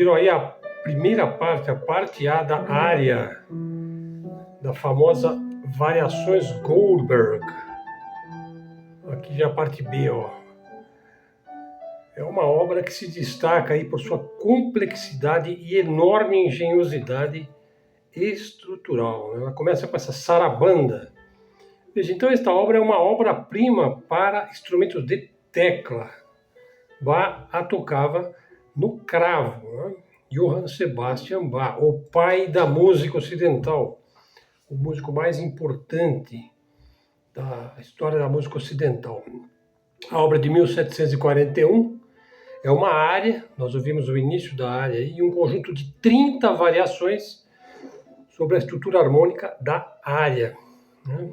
viram aí a primeira parte, a parte A da área da famosa Variações Goldberg. Aqui já a parte B, ó. É uma obra que se destaca aí por sua complexidade e enorme engenhosidade estrutural. Ela começa com essa sarabanda. Veja, então esta obra é uma obra-prima para instrumentos de tecla. Bach a tocava no cravo, né? Johann Sebastian Bach, o pai da música ocidental, o músico mais importante da história da música ocidental. A obra de 1741 é uma área, nós ouvimos o início da área, e um conjunto de 30 variações sobre a estrutura harmônica da área, né?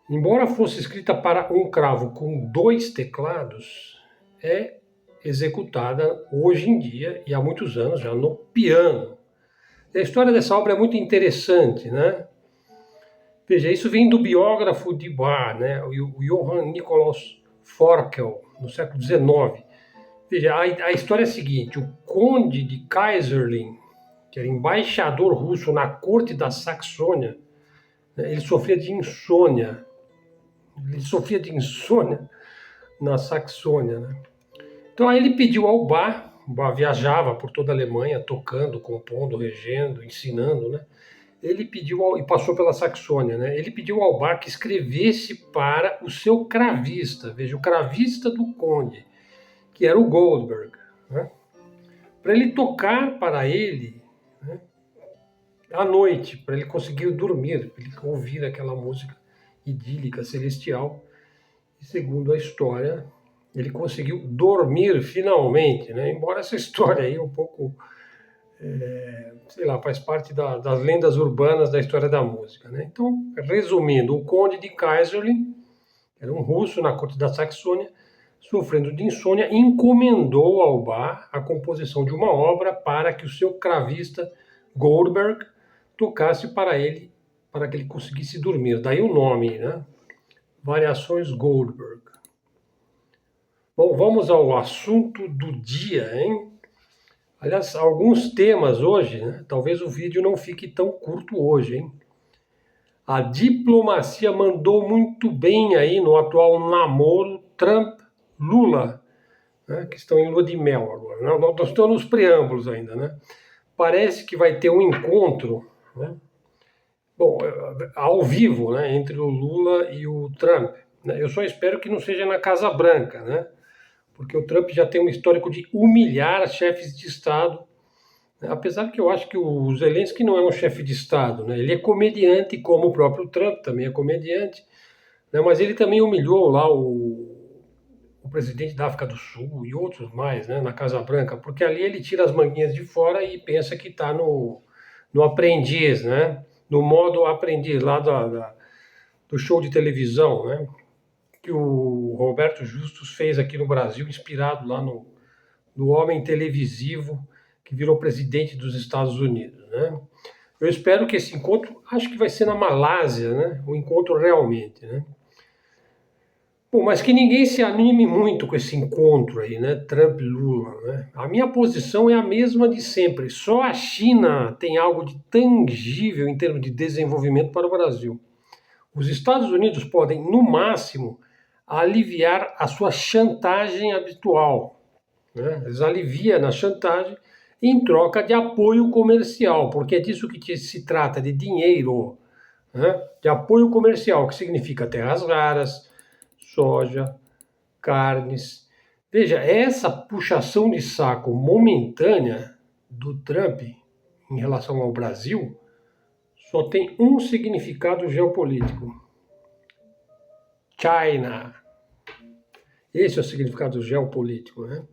Embora fosse escrita para um cravo com 2 teclados, é executada hoje em dia, e há muitos anos já, no piano. E a história dessa obra é muito interessante, né? Veja, isso vem do biógrafo de Bach, né? O Johann Nikolaus Forkel, no século XIX. Veja, a história é a seguinte: o conde de Kaiserling, que era embaixador russo na corte da Saxônia, né, ele sofria de insônia. Na Saxônia, né? Então aí ele pediu ao Bach, o Bach viajava por toda a Alemanha, tocando, compondo, regendo, ensinando, né? Ele pediu, e passou pela Saxônia, né? Ele pediu ao Bach que escrevesse para o seu cravista, veja, o cravista do conde, que era o Goldberg, né? Para ele tocar para ele, né, à noite, para ele conseguir dormir, para ele ouvir aquela música idílica, celestial. E segundo a história, ele conseguiu dormir finalmente, né? Embora essa história aí um pouco, sei lá, faz parte das lendas urbanas da história da música, né? Então, resumindo, o conde de Kaiserling, era um russo na corte da Saxônia, sofrendo de insônia, encomendou ao Bach a composição de uma obra para que o seu cravista Goldberg tocasse para ele, para que ele conseguisse dormir. Daí o nome, né? Variações Goldberg. Bom, vamos ao assunto do dia, hein? Aliás, alguns temas hoje, né? Talvez o vídeo não fique tão curto hoje, hein? A diplomacia mandou muito bem aí no atual namoro Trump-Lula, né? Que estão em lua de mel agora. Nós estamos nos preâmbulos ainda, né? Parece que vai ter um encontro, né? Bom, ao vivo, né? Entre o Lula e o Trump. Eu só espero que não seja na Casa Branca, né? Porque o Trump já tem um histórico de humilhar chefes de Estado, né? Apesar que eu acho que o Zelensky não é um chefe de Estado, né? Ele é comediante, como o próprio Trump também é comediante, né? Mas ele também humilhou lá o presidente da África do Sul e outros mais, né? Na Casa Branca, porque ali ele tira as manguinhas de fora e pensa que está no aprendiz, né? No modo aprendiz lá do show de televisão, né? Que o Roberto Justus fez aqui no Brasil, inspirado lá no homem televisivo que virou presidente dos Estados Unidos, né? Eu espero que esse encontro, acho que vai ser na Malásia, né? O encontro realmente, né? Bom, mas que ninguém se anime muito com esse encontro aí, né? Trump-Lula, né? A minha posição é a mesma de sempre. Só a China tem algo de tangível em termos de desenvolvimento para o Brasil. Os Estados Unidos podem, no máximo, aliviar a sua chantagem habitual, né? Eles aliviam na chantagem em troca de apoio comercial, porque é disso que se trata, de dinheiro, né? De apoio comercial, que significa terras raras, soja, carnes. Veja, essa puxação de saco momentânea do Trump em relação ao Brasil só tem um significado geopolítico: China. Esse é o significado geopolítico, né?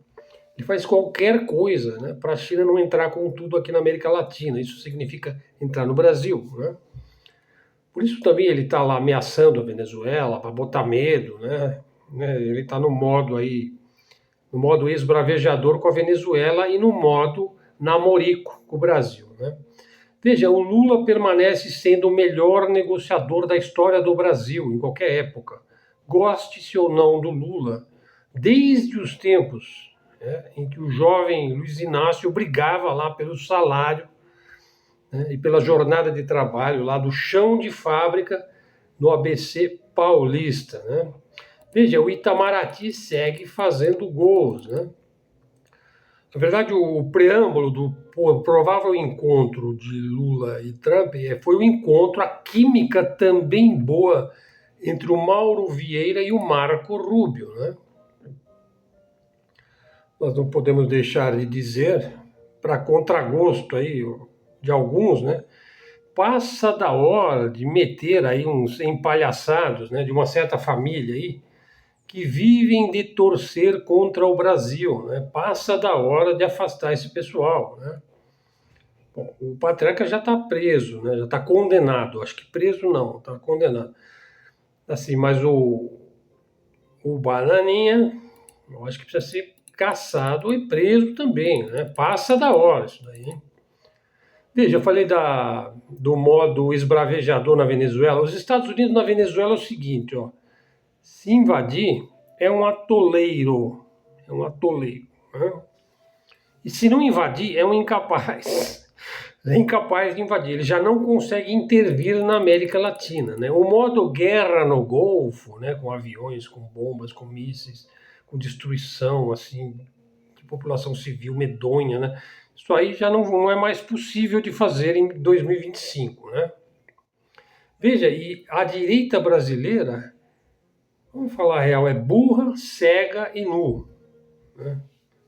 Ele faz qualquer coisa, né, para a China não entrar com tudo aqui na América Latina. Isso significa entrar no Brasil, né? Por isso também ele está lá ameaçando a Venezuela para botar medo, né? Ele está no modo aí, no modo esbravejador com a Venezuela e no modo namorico com o Brasil, né? Veja, o Lula permanece sendo o melhor negociador da história do Brasil, em qualquer época. Goste-se ou não do Lula, desde os tempos em que o jovem Luiz Inácio brigava lá pelo salário, né, e pela jornada de trabalho lá do chão de fábrica no ABC Paulista, né? Veja, o Itamaraty segue fazendo gols, né? Na verdade, o preâmbulo do provável encontro de Lula e Trump foi o encontro, a química também boa entre o Mauro Vieira e o Marco Rubio, né? Nós não podemos deixar de dizer, para contragosto aí de alguns, né? Passa da hora de meter aí uns empalhaçados, né, de uma certa família aí, que vivem de torcer contra o Brasil, né? Passa da hora de afastar esse pessoal, né? Bom, o Patriarca já está preso, né? Já está condenado. Acho que preso não, está condenado. Assim, mas o Bananinha, eu acho que precisa ser caçado e preso também, né? Passa da hora isso daí, hein? Veja, eu falei do modo esbravejador na Venezuela. Os Estados Unidos na Venezuela é o seguinte, ó. Se invadir, é um atoleiro. É um atoleiro, né? E se não invadir, é um incapaz. É incapaz de invadir. Ele já não consegue intervir na América Latina, né? O modo guerra no Golfo, né? Com aviões, com bombas, com mísseis, com destruição, assim, de população civil medonha, né? Isso aí já não é mais possível de fazer em 2025, né? Veja, e a direita brasileira, vamos falar a real, é burra, cega e nu, né?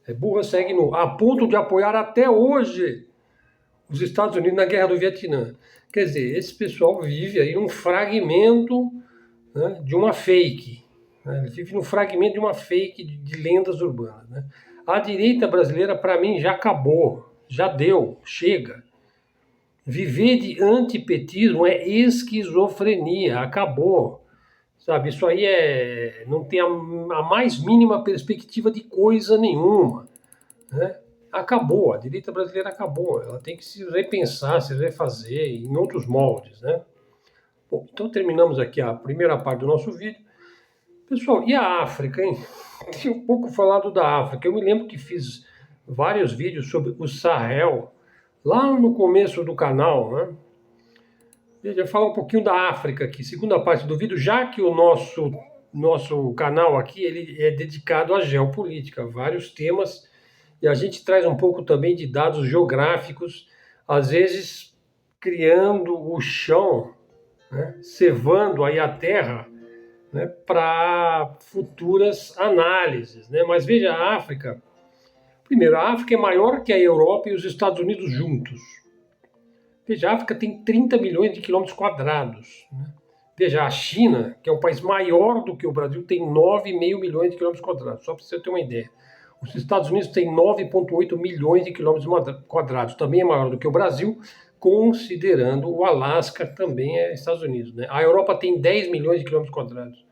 É burra, cega e nu, a ponto de apoiar até hoje os Estados Unidos na guerra do Vietnã. Quer dizer, esse pessoal vive aí um fragmento, né, de uma fake, né? Ele vive no fragmento de uma fake de lendas urbanas, né? A direita brasileira, para mim, já acabou, já deu, chega. Viver de antipetismo é esquizofrenia, acabou. Sabe, isso aí não tem a mais mínima perspectiva de coisa nenhuma, né? Acabou, a direita brasileira acabou. Ela tem que se repensar, se refazer em outros moldes, né? Bom, então terminamos aqui a primeira parte do nosso vídeo. Pessoal, e a África, hein? Tinha um pouco falado da África. Eu me lembro que fiz vários vídeos sobre o Sahel, lá no começo do canal, né? Veja, falar um pouquinho da África aqui, segunda parte do vídeo, já que o nosso canal aqui ele é dedicado à geopolítica, vários temas, e a gente traz um pouco também de dados geográficos, às vezes criando o chão, né, cevando aí a terra, né, para futuras análises, né? Mas veja, a África, primeiro, a África é maior que a Europa e os Estados Unidos juntos. Veja, a África tem 30 milhões de quilômetros quadrados, né? Veja, a China, que é um país maior do que o Brasil, tem 9,5 milhões de quilômetros quadrados, só para você ter uma ideia. Os Estados Unidos têm 9,8 milhões de quilômetros quadrados, também é maior do que o Brasil, considerando o Alasca também é Estados Unidos, né? A Europa tem 10 milhões de quilômetros quadrados.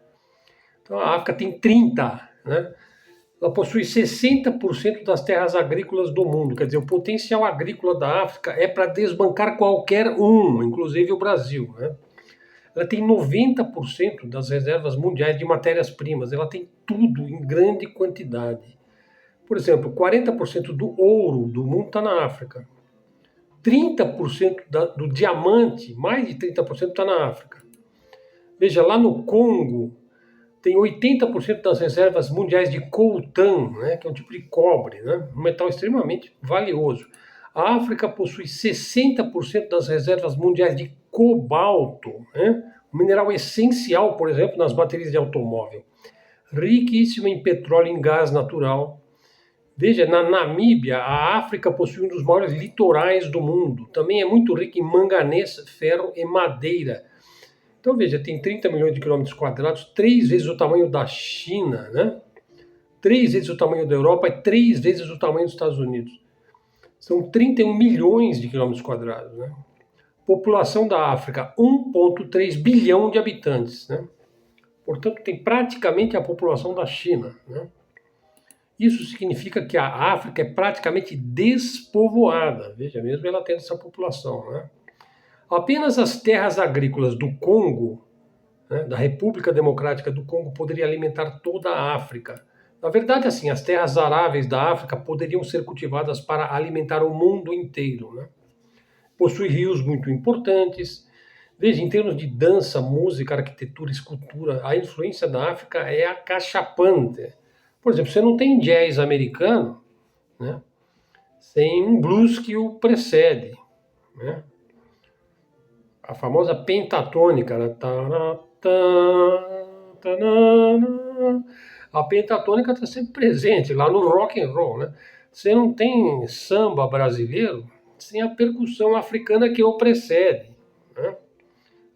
Então a África tem 30, né? Ela possui 60% das terras agrícolas do mundo. Quer dizer, o potencial agrícola da África é para desbancar qualquer um, inclusive o Brasil, né? Ela tem 90% das reservas mundiais de matérias-primas. Ela tem tudo em grande quantidade. Por exemplo, 40% do ouro do mundo está na África. 30% do diamante, mais de 30% está na África. Veja, lá no Congo, tem 80% das reservas mundiais de coltan, né, que é um tipo de cobre, né, um metal extremamente valioso. A África possui 60% das reservas mundiais de cobalto, né, um mineral essencial, por exemplo, nas baterias de automóvel. Riquíssima em petróleo e em gás natural. Veja, na Namíbia, a África possui um dos maiores litorais do mundo. Também é muito rica em manganês, ferro e madeira. Então, veja, tem 30 milhões de quilômetros quadrados, 3 vezes o tamanho da China, né? 3 vezes o tamanho da Europa e 3 vezes o tamanho dos Estados Unidos. São 31 milhões de quilômetros quadrados, né? População da África, 1,3 bilhão de habitantes, né? Portanto, tem praticamente a população da China, né? Isso significa que a África é praticamente despovoada, veja, mesmo ela tendo essa população, né? Apenas as terras agrícolas do Congo, né, da República Democrática do Congo, poderia alimentar toda a África. Na verdade, assim, as terras aráveis da África poderiam ser cultivadas para alimentar o mundo inteiro, né? Possui rios muito importantes. Veja, em termos de dança, música, arquitetura, escultura, a influência da África é acachapante. Por exemplo, você não tem jazz americano, né, sem um blues que o precede, né? A famosa pentatônica, né? A pentatônica está sempre presente lá no rock and roll, né? Você não tem samba brasileiro sem a percussão africana que o precede, né?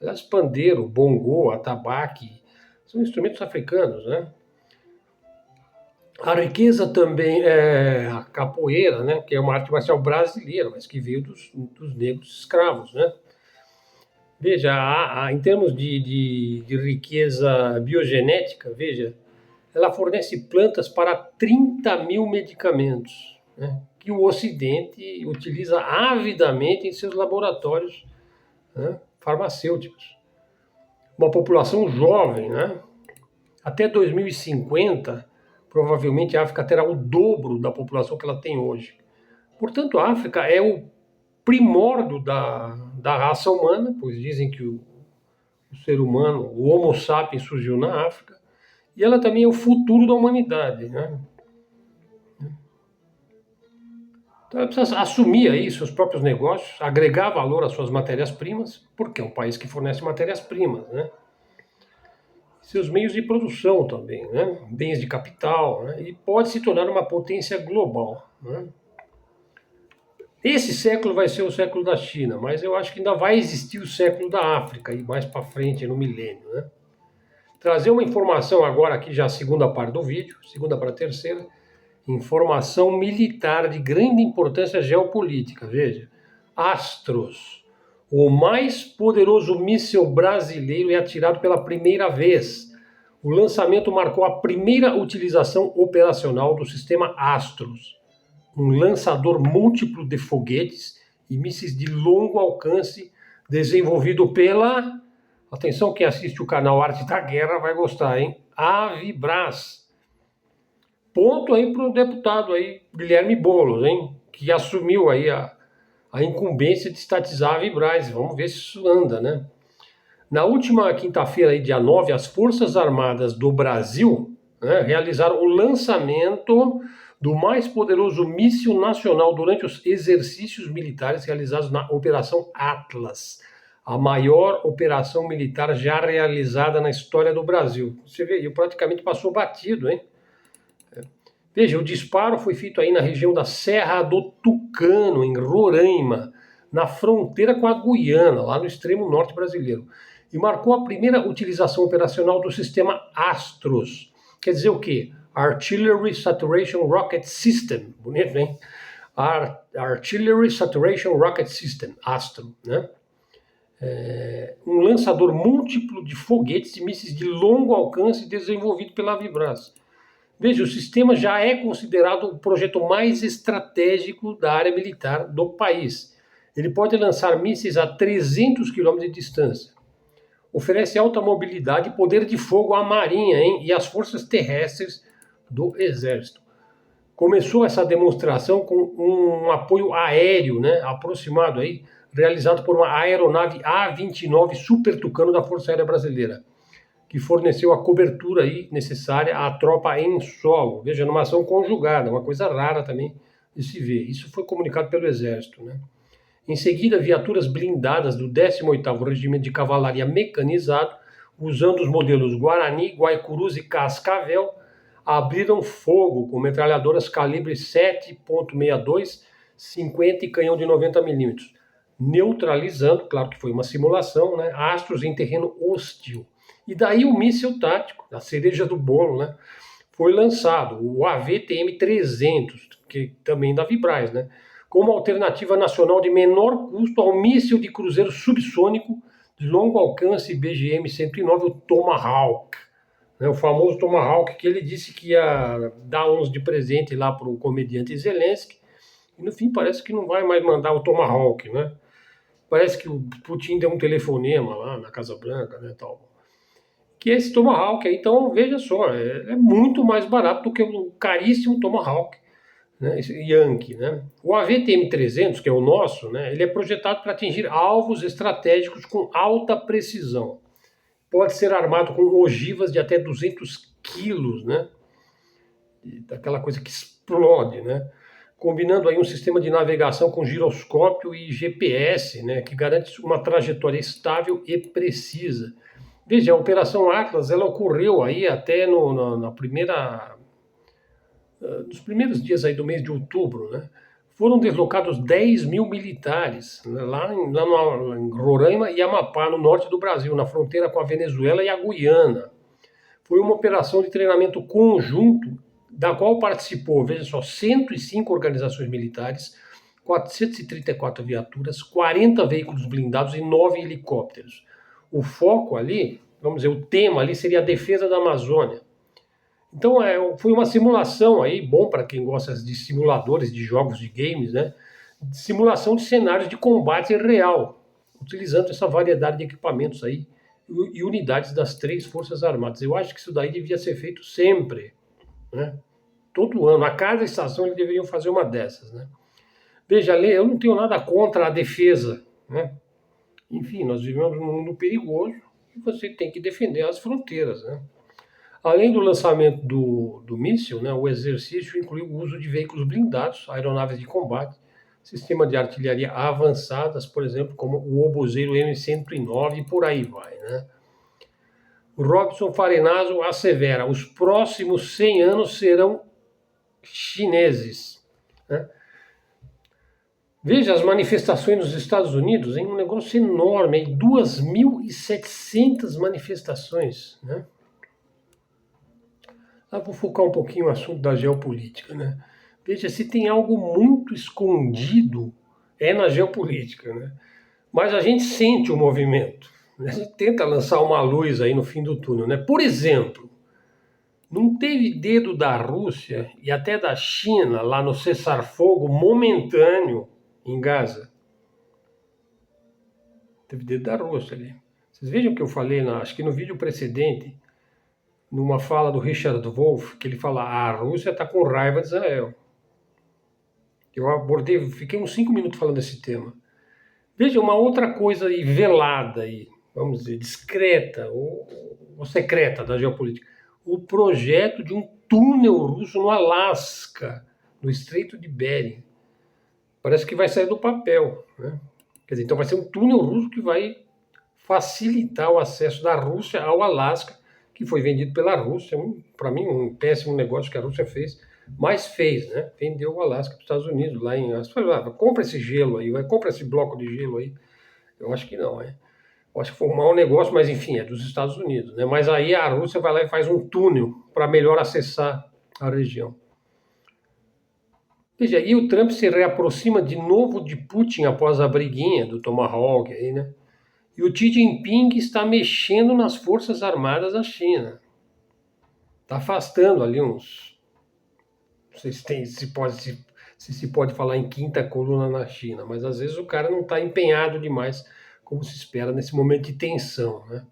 Aliás, pandeiro, bongô, atabaque, são instrumentos africanos, né? A riqueza também é a capoeira, né? Que é uma arte marcial brasileira, mas que veio dos negros escravos, né? Veja, em termos de riqueza biogenética, veja, ela fornece plantas para 30 mil medicamentos, né, que o Ocidente utiliza avidamente em seus laboratórios, né, farmacêuticos. Uma população jovem, né, até 2050, provavelmente a África terá o dobro da população que ela tem hoje. Portanto, a África é o primórdio da raça humana, pois dizem que o ser humano, o Homo sapiens surgiu na África, e ela também é o futuro da humanidade, né? Então ela precisa assumir aí seus próprios negócios, agregar valor às suas matérias-primas, porque é um país que fornece matérias-primas, né? Seus meios de produção também, né? Bens de capital, né? E pode se tornar uma potência global, né? Esse século vai ser o século da China, mas eu acho que ainda vai existir o século da África, e mais para frente, no milênio, né? Trazer uma informação agora aqui, já a segunda parte do vídeo, segunda para a terceira, informação militar de grande importância geopolítica. Veja, Astros, o mais poderoso míssil brasileiro é atirado pela primeira vez. O lançamento marcou a primeira utilização operacional do sistema Astros, um lançador múltiplo de foguetes e mísseis de longo alcance desenvolvido pela... Atenção, quem assiste o canal Arte da Guerra vai gostar, hein? Avibras. Ponto aí para o deputado aí, Guilherme Boulos, hein? Que assumiu aí a incumbência de estatizar a Avibras. Vamos ver se isso anda, né? Na última quinta-feira, aí, dia 9, as Forças Armadas do Brasil, né, realizaram o lançamento do mais poderoso míssil nacional durante os exercícios militares realizados na Operação Atlas, a maior operação militar já realizada na história do Brasil. Você vê, praticamente passou batido, hein? Veja, o disparo foi feito aí na região da Serra do Tucano, em Roraima, na fronteira com a Guiana, lá no extremo norte brasileiro, e marcou a primeira utilização operacional do sistema Astros. Quer dizer o quê? Artillery Saturation Rocket System. Bonito, hein? Artillery Saturation Rocket System, Astro, né? Um lançador múltiplo de foguetes e mísseis de longo alcance desenvolvido pela Avibras. Veja, o sistema já é considerado o projeto mais estratégico da área militar do país. Ele pode lançar mísseis a 300 km de distância. Oferece alta mobilidade e poder de fogo à Marinha, hein, e às forças terrestres do Exército. Começou essa demonstração com um apoio aéreo, né, aproximado aí, realizado por uma aeronave A-29 Super Tucano da Força Aérea Brasileira, que forneceu a cobertura aí necessária à tropa em solo. Veja, numa ação conjugada, uma coisa rara também de se ver. Isso foi comunicado pelo Exército, né? Em seguida, viaturas blindadas do 18º Regimento de Cavalaria Mecanizado, usando os modelos Guarani, Guaicurus e Cascavel, abriram fogo com metralhadoras calibre 7.62, 50 e canhão de 90 mm, neutralizando, claro que foi uma simulação, né, astros em terreno hostil. E daí o míssil tático, a cereja do bolo, né, foi lançado, o AVTM-300, que também da Vibraz, né, como alternativa nacional de menor custo ao míssil de cruzeiro subsônico de longo alcance BGM-109, o Tomahawk. Né, o famoso Tomahawk, que ele disse que ia dar uns de presente lá para o comediante Zelensky, e no fim parece que não vai mais mandar o Tomahawk, né? Parece que o Putin deu um telefonema lá na Casa Branca, né, tal, que é esse Tomahawk aí. Então, veja só, é muito mais barato do que o caríssimo Tomahawk, né, esse Yankee, né? O AVTM-300, que é o nosso, né, ele é projetado para atingir alvos estratégicos com alta precisão. Pode ser armado com ogivas de até 200 quilos, né? Daquela coisa que explode, né? Combinando aí um sistema de navegação com giroscópio e GPS, né, que garante uma trajetória estável e precisa. Veja, a Operação Atlas, ela ocorreu aí até na primeira, nos primeiros dias aí do mês de outubro, né? Foram deslocados 10 mil militares, né, lá em Roraima e Amapá, no norte do Brasil, na fronteira com a Venezuela e a Guiana. Foi uma operação de treinamento conjunto, da qual participou, veja só, 105 organizações militares, 434 viaturas, 40 veículos blindados e 9 helicópteros. O foco ali, vamos dizer, o tema ali seria a defesa da Amazônia. Então, foi uma simulação aí, bom para quem gosta de simuladores de jogos de games, né? Simulação de cenários de combate real, utilizando essa variedade de equipamentos aí e unidades das 3 Forças Armadas. Eu acho que isso daí devia ser feito sempre, né? Todo ano, a cada estação eles deveriam fazer uma dessas, né? Veja, Lê, eu não tenho nada contra a defesa, né? Enfim, nós vivemos num mundo perigoso e você tem que defender as fronteiras, né? Além do lançamento do míssil, né, o exercício incluiu o uso de veículos blindados, aeronaves de combate, sistema de artilharia avançadas, por exemplo, como o obuseiro M109 e por aí vai, né? O Robson Farinazzo assevera: os próximos 100 anos serão chineses, né? Veja as manifestações nos Estados Unidos, em um negócio enorme, 2.700 manifestações, né? Vou focar um pouquinho no assunto da geopolítica, né? Veja, se tem algo muito escondido, é na geopolítica, né? Mas a gente sente o movimento, né? A gente tenta lançar uma luz aí no fim do túnel, né? Por exemplo, não teve dedo da Rússia e até da China lá no cessar-fogo momentâneo em Gaza? Teve dedo da Rússia ali. Vocês vejam o que eu falei, acho que no vídeo precedente, numa fala do Richard Wolff, que ele fala: a Rússia está com raiva de Israel. Eu abordei, fiquei uns 5 minutos falando desse tema. Veja, uma outra coisa aí velada, aí, vamos dizer, discreta ou secreta da geopolítica. O projeto de um túnel russo no Alasca, no Estreito de Bering. Parece que vai sair do papel, né? Quer dizer, então vai ser um túnel russo que vai facilitar o acesso da Rússia ao Alasca, que foi vendido pela Rússia. Para mim, um péssimo negócio que a Rússia fez, mas fez, né? Vendeu o Alasca para os Estados Unidos, lá em... compra esse gelo aí, compra esse bloco de gelo aí. Eu acho que não, né? Eu acho que foi um mau negócio, mas enfim, é dos Estados Unidos, né? Mas aí a Rússia vai lá e faz um túnel para melhor acessar a região. Veja, e o Trump se reaproxima de novo de Putin após a briguinha do Tomahawk aí, né? E o Xi Jinping está mexendo nas Forças Armadas da China. Está afastando ali uns... Não sei se pode falar em quinta coluna na China, mas às vezes o cara não está empenhado demais, como se espera nesse momento de tensão, né?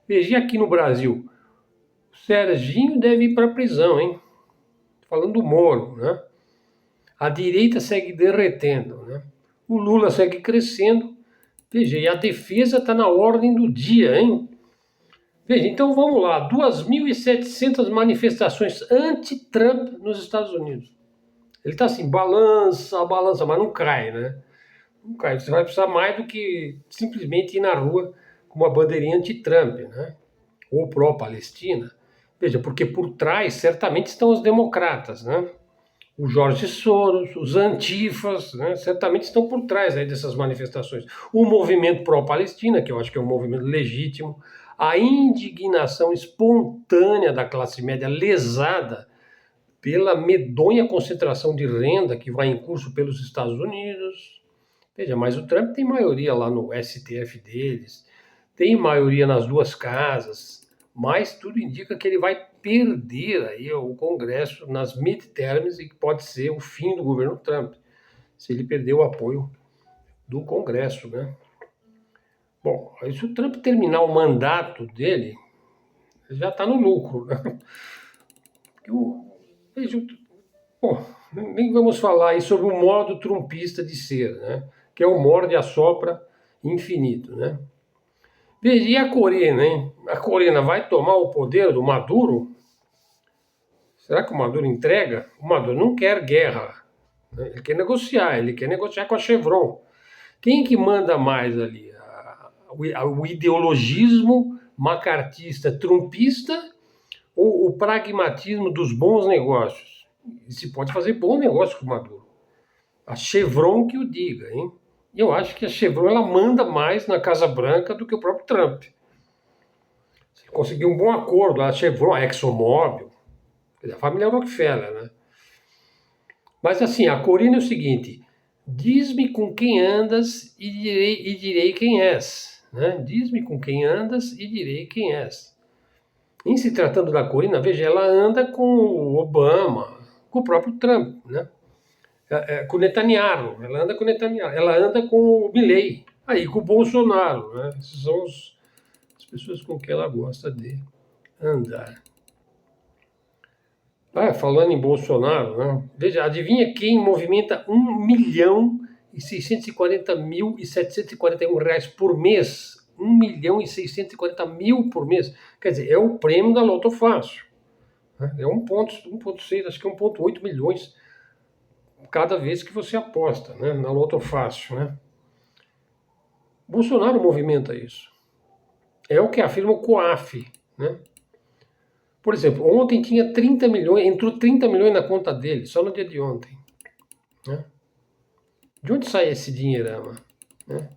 Veja, aqui no Brasil, o Serginho deve ir para a prisão, hein? Falando do Moro, né? A direita segue derretendo, né? O Lula segue crescendo. Veja, e a defesa está na ordem do dia, hein? Veja, então vamos lá, 2.700 manifestações anti-Trump nos Estados Unidos. Ele está assim, balança, mas não cai, né? Não cai. Você vai precisar mais do que simplesmente ir na rua com uma bandeirinha anti-Trump, né? Ou pró-Palestina. Veja, porque por trás certamente estão os democratas, né? O Jorge Soros, os antifas, né, certamente estão por trás aí dessas manifestações. O movimento pró-Palestina, que eu acho que é um movimento legítimo, a indignação espontânea da classe média lesada pela medonha concentração de renda que vai em curso pelos Estados Unidos. Veja, mas o Trump tem maioria lá no STF deles, tem maioria nas duas casas, mas tudo indica que ele vai perder aí o Congresso nas midterms e que pode ser o fim do governo Trump, se ele perder o apoio do Congresso, né? Bom, aí se o Trump terminar o mandato dele, Já está no lucro, né? Eu vejo, bom, nem vamos falar aí sobre o modo trumpista de ser, né? Que é o morde e assopra infinito, né? Veja, e a Corina, hein? A Corina vai tomar o poder do Maduro? Será que o Maduro entrega? O Maduro não quer guerra, né? Ele quer negociar com a Chevron. Quem que manda mais ali? O ideologismo macartista, trumpista ou o pragmatismo dos bons negócios? E se pode fazer bom negócio com o Maduro. A Chevron que o diga, hein? Eu acho que a Chevron ela manda mais na Casa Branca do que o próprio Trump. Se conseguir um bom acordo, a Chevron, a ExxonMobil, a família Rockefeller, né? Mas assim, a Corina é o seguinte: diz-me com quem andas e direi quem és. Né? Diz-me com quem andas e direi quem és. Em se tratando da Corina, veja, ela anda com o Obama, com o próprio Trump, né? Com o Netanyahu, ela anda com o Netanyahu, ela anda com o Milley, aí com o Bolsonaro, né? Essas são as pessoas com quem ela gosta de andar. Falando em Bolsonaro, né? Veja, adivinha quem movimenta 1.640.741 reais por mês? 1.640.000 por mês. Quer dizer, é o prêmio da Loto Fácil. Né? É 1,6, acho que é 1,8 milhões cada vez que você aposta, né? Na Loto Fácil. Né? Bolsonaro movimenta isso. É o que afirma o COAF. Né? Por exemplo, ontem tinha 30 milhões, entrou 30 milhões na conta dele, só no dia de ontem. Né? De onde sai esse dinheirama? Né?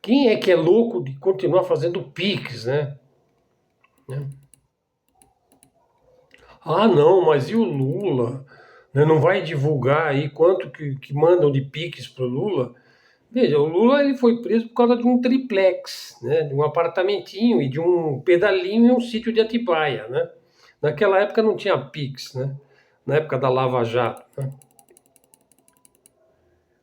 Quem é que é louco de continuar fazendo Pix, né? Ah, não, mas e o Lula? Né? Não vai divulgar aí quanto que mandam de Pix pro Lula? Veja, o Lula ele foi preso por causa de um triplex, né? De um apartamentinho e de um pedalinho em um sítio de Atibaia, né? Naquela época não tinha Pix, né? Na época da Lava Jato, né?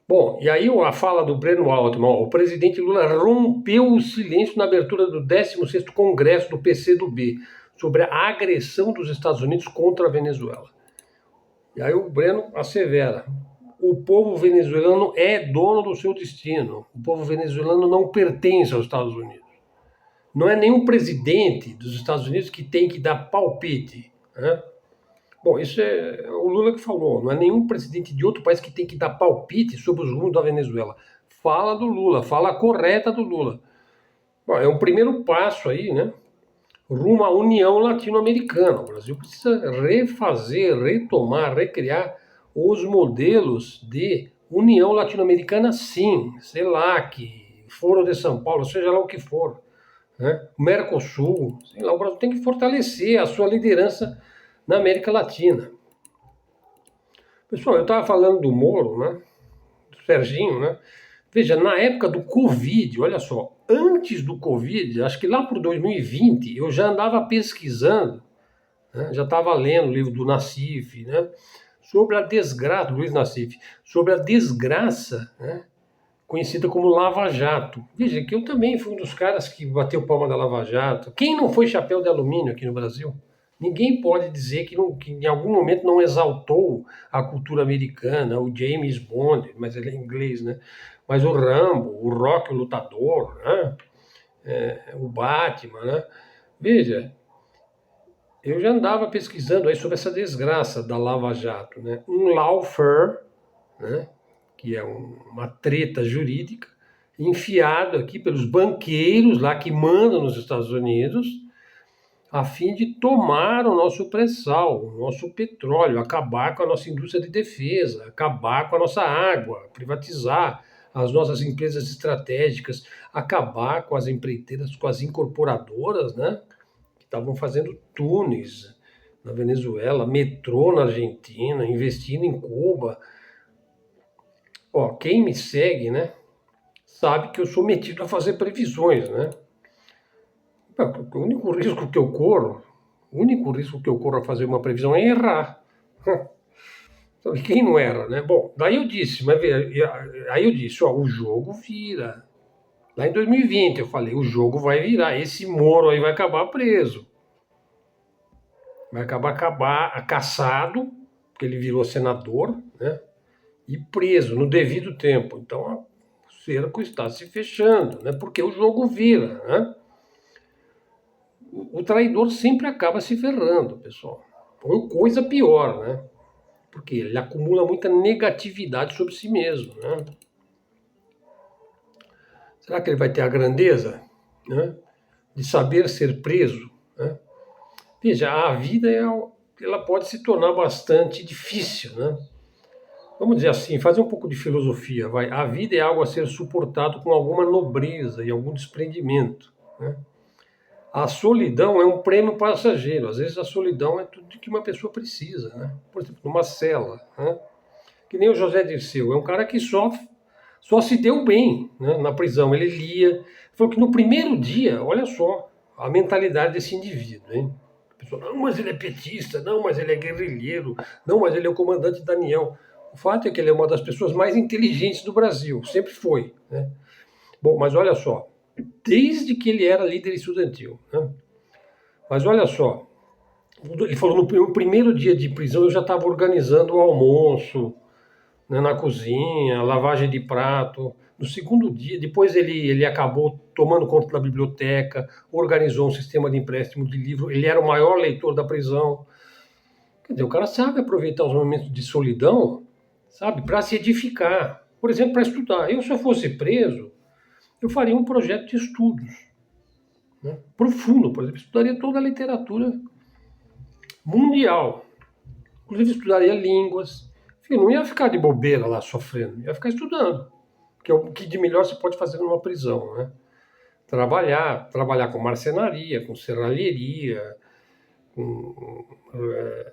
Bom, e aí a fala do Breno Altman, o presidente Lula rompeu o silêncio na abertura do 16º Congresso do PCdoB sobre a agressão dos Estados Unidos contra a Venezuela. E aí o Breno assevera, o povo venezuelano é dono do seu destino, o povo venezuelano não pertence aos Estados Unidos. Não é nenhum presidente dos Estados Unidos que tem que dar palpite, né? Bom, isso é o Lula que falou, não é nenhum presidente de outro país que tem que dar palpite sobre os rumos da Venezuela. Fala do Lula, fala correta do Lula. Bom, é um primeiro passo aí, né? Rumo à União Latino-Americana. O Brasil precisa refazer, retomar, recriar os modelos de União Latino-Americana, sim. CELAC, Foro de São Paulo, seja lá o que for. Né? Mercosul, sei lá, o Brasil tem que fortalecer a sua liderança na América Latina. Pessoal, eu estava falando do Moro, né? Do Serginho, né? Veja, na época do Covid, olha só, antes do Covid, acho que lá por 2020, eu já andava pesquisando, né? Já estava lendo o livro do Nassif, né? Sobre a desgraça, Luiz Nassif, sobre a desgraça, né? Conhecida como Lava Jato. Veja que eu também fui um dos caras que bateu palma da Lava Jato. Quem não foi chapéu de alumínio aqui no Brasil? Ninguém pode dizer que em algum momento não exaltou a cultura americana, o James Bond, mas ele é inglês, né? Mas o Rambo, o Rocky, o Lutador, né? O Batman, né? Veja, eu já andava pesquisando aí sobre essa desgraça da Lava Jato, né? Um lawfare, né? Que é uma treta jurídica, enfiado aqui pelos banqueiros lá que mandam nos Estados Unidos, a fim de tomar o nosso pré-sal, o nosso petróleo, acabar com a nossa indústria de defesa, acabar com a nossa água, privatizar as nossas empresas estratégicas, acabar com as empreiteiras, com as incorporadoras, né? Que estavam fazendo túneis na Venezuela, metrô na Argentina, investindo em Cuba. Ó, quem me segue, né, sabe que eu sou metido a fazer previsões, né? O único risco que eu corro, a fazer uma previsão é errar. Quem não erra, né? Bom, daí eu disse, ó, o jogo vira. Lá em 2020 eu falei, o jogo vai virar, esse Moro aí vai acabar preso. vai acabar caçado, porque ele virou senador, né? E preso no devido tempo. Então, o cerco está se fechando, né? Porque o jogo vira, né? O traidor sempre acaba se ferrando, pessoal. Ou coisa pior, né? Porque ele acumula muita negatividade sobre si mesmo, né? Será que ele vai ter a grandeza, né, de saber ser preso, né? Veja, a vida ela pode se tornar bastante difícil, né? Vamos dizer assim, fazer um pouco de filosofia, vai. A vida é algo a ser suportado com alguma nobreza e algum desprendimento, né? A solidão é um prêmio passageiro. Às vezes a solidão é tudo que uma pessoa precisa, né? Por exemplo, numa cela, né? Que nem o José Dirceu, é um cara que só se deu bem, né, na prisão. Ele lia, falou que no primeiro dia, olha só, a mentalidade desse indivíduo, hein? A pessoa, não, mas ele é petista, não, mas ele é guerrilheiro, não, mas ele é o comandante Daniel. O fato é que ele é uma das pessoas mais inteligentes do Brasil, sempre foi, né? Bom, mas olha só, desde que ele era líder estudantil, né? Mas olha só, ele falou no primeiro dia de prisão eu já estava organizando o almoço, né, na cozinha, lavagem de prato. No segundo dia, depois ele acabou tomando conta da biblioteca, organizou um sistema de empréstimo de livro. Ele era o maior leitor da prisão. Quer dizer, o cara sabe aproveitar os momentos de solidão, sabe, para se edificar. Por exemplo, para estudar. Eu, se eu fosse preso, eu faria um projeto de estudos, né, profundo, por exemplo, estudaria toda a literatura mundial. Inclusive, estudaria línguas. Enfim, não ia ficar de bobeira lá sofrendo, ia ficar estudando. Que é o que de melhor se pode fazer numa prisão, né? Trabalhar com marcenaria, com serralheria, com,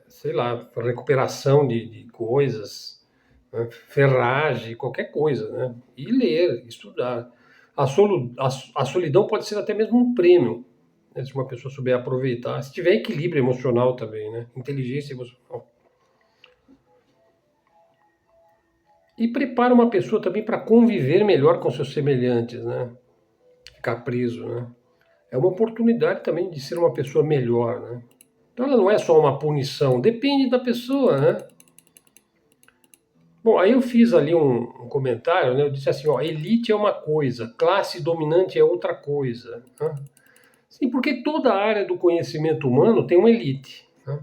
sei lá, recuperação de coisas, né? Ferragem, qualquer coisa, né? E ler, estudar. A solidão pode ser até mesmo um prêmio, né? Se uma pessoa souber aproveitar, se tiver equilíbrio emocional também, né? Inteligência emocional. E prepara uma pessoa também para conviver melhor com seus semelhantes, né? Ficar preso, né? É uma oportunidade também de ser uma pessoa melhor, né? Então ela não é só uma punição, depende da pessoa, né? Bom, aí eu fiz ali um comentário, né? Eu disse assim, ó, elite é uma coisa, classe dominante é outra coisa, né? Sim, porque toda área do conhecimento humano tem uma elite, né?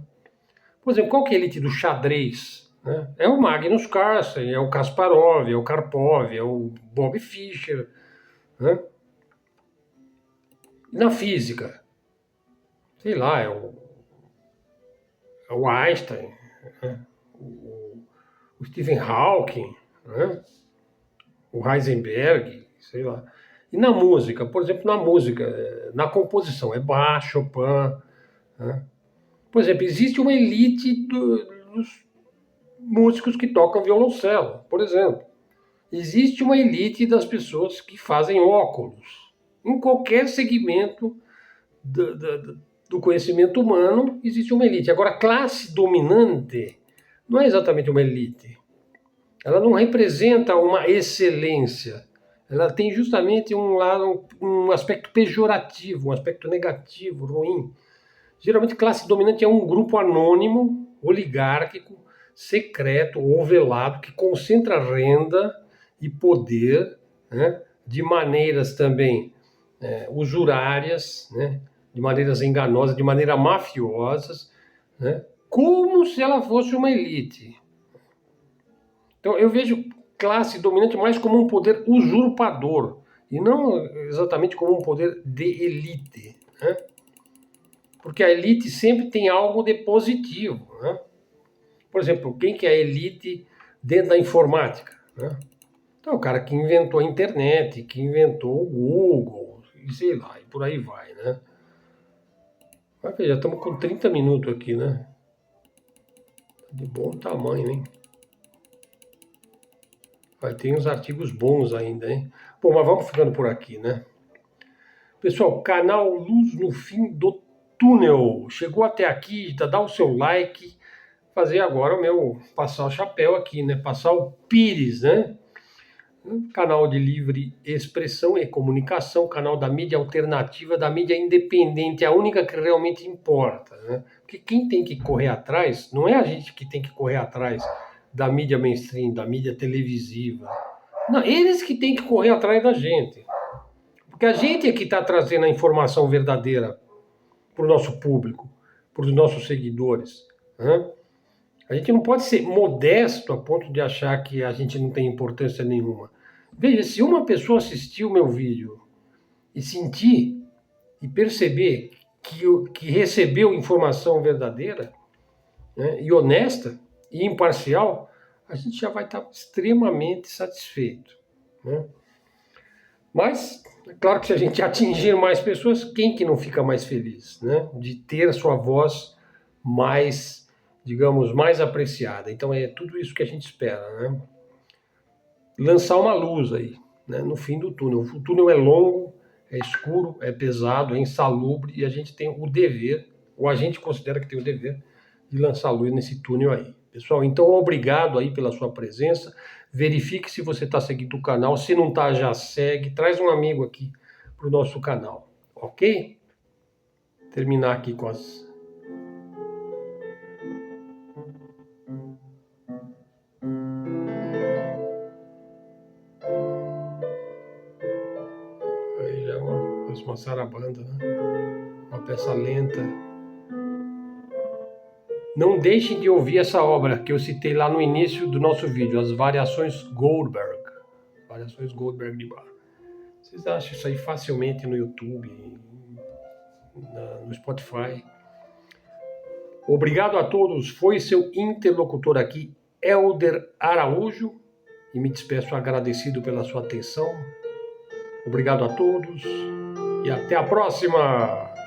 Por exemplo, qual que é a elite do xadrez, né? É o Magnus Carlsen, é o Kasparov, é o Karpov, é o Bob Fischer, né? Na física, sei lá, é o Einstein, né? O Stephen Hawking, né? O Heisenberg, sei lá. E na música, por exemplo, na música, na composição, é Bach, Chopin, né? Por exemplo, existe uma elite dos músicos que tocam violoncelo, por exemplo. Existe uma elite das pessoas que fazem óculos. Em qualquer segmento do conhecimento humano, existe uma elite. Agora, a classe dominante não é exatamente uma elite. Ela não representa uma excelência. Ela tem justamente um lado, um aspecto pejorativo, um aspecto negativo, ruim. Geralmente, classe dominante é um grupo anônimo, oligárquico, secreto ou velado, que concentra renda e poder, né, de maneiras também usurárias, né, de maneiras enganosas, de maneiras mafiosas, né, como se ela fosse uma elite. Então, eu vejo classe dominante mais como um poder usurpador e não exatamente como um poder de elite, né? Porque a elite sempre tem algo de positivo, né? Por exemplo, quem que é a elite dentro da informática, né? Então, o cara que inventou a internet, que inventou o Google, e sei lá, e por aí vai, né? Mas já estamos com 30 minutos aqui, né? De bom tamanho, hein? Vai ter uns artigos bons ainda, hein? Bom, mas vamos ficando por aqui, né? Pessoal, canal Luz no Fim do Túnel. Chegou até aqui, dá o seu like. Fazer agora o meu, passar o chapéu aqui, né? Passar o pires, né? Canal de livre expressão e comunicação, canal da mídia alternativa, da mídia independente, a única que realmente importa, né? Porque quem tem que correr atrás, não é a gente que tem que correr atrás da mídia mainstream, da mídia televisiva. Não, eles que têm que correr atrás da gente. Porque a gente é que está trazendo a informação verdadeira para o nosso público, para os nossos seguidores, né? A gente não pode ser modesto a ponto de achar que a gente não tem importância nenhuma. Veja, se uma pessoa assistir o meu vídeo e sentir e perceber que recebeu informação verdadeira, né, e honesta e imparcial, a gente já vai estar extremamente satisfeito, né? Mas, é claro que se a gente atingir mais pessoas, quem que não fica mais feliz, né? De ter a sua voz mais, digamos, mais apreciada. Então é tudo isso que a gente espera, né? Lançar uma luz aí, né, no fim do túnel. O túnel é longo, é escuro, é pesado, é insalubre e a gente tem o dever, ou a gente considera que tem o dever, de lançar luz nesse túnel aí. Pessoal, então obrigado aí pela sua presença. Verifique se você está seguindo o canal. Se não está, já segue. Traz um amigo aqui para o nosso canal, ok? Terminar aqui com as... Aí já é uma sarabanda, né? Uma peça lenta. Não deixem de ouvir essa obra que eu citei lá no início do nosso vídeo, as Variações Goldberg. Variações Goldberg de Bach. Vocês acham isso aí facilmente no YouTube, no Spotify. Obrigado a todos. Foi seu interlocutor aqui, Elder Araújo. E me despeço agradecido pela sua atenção. Obrigado a todos e até a próxima!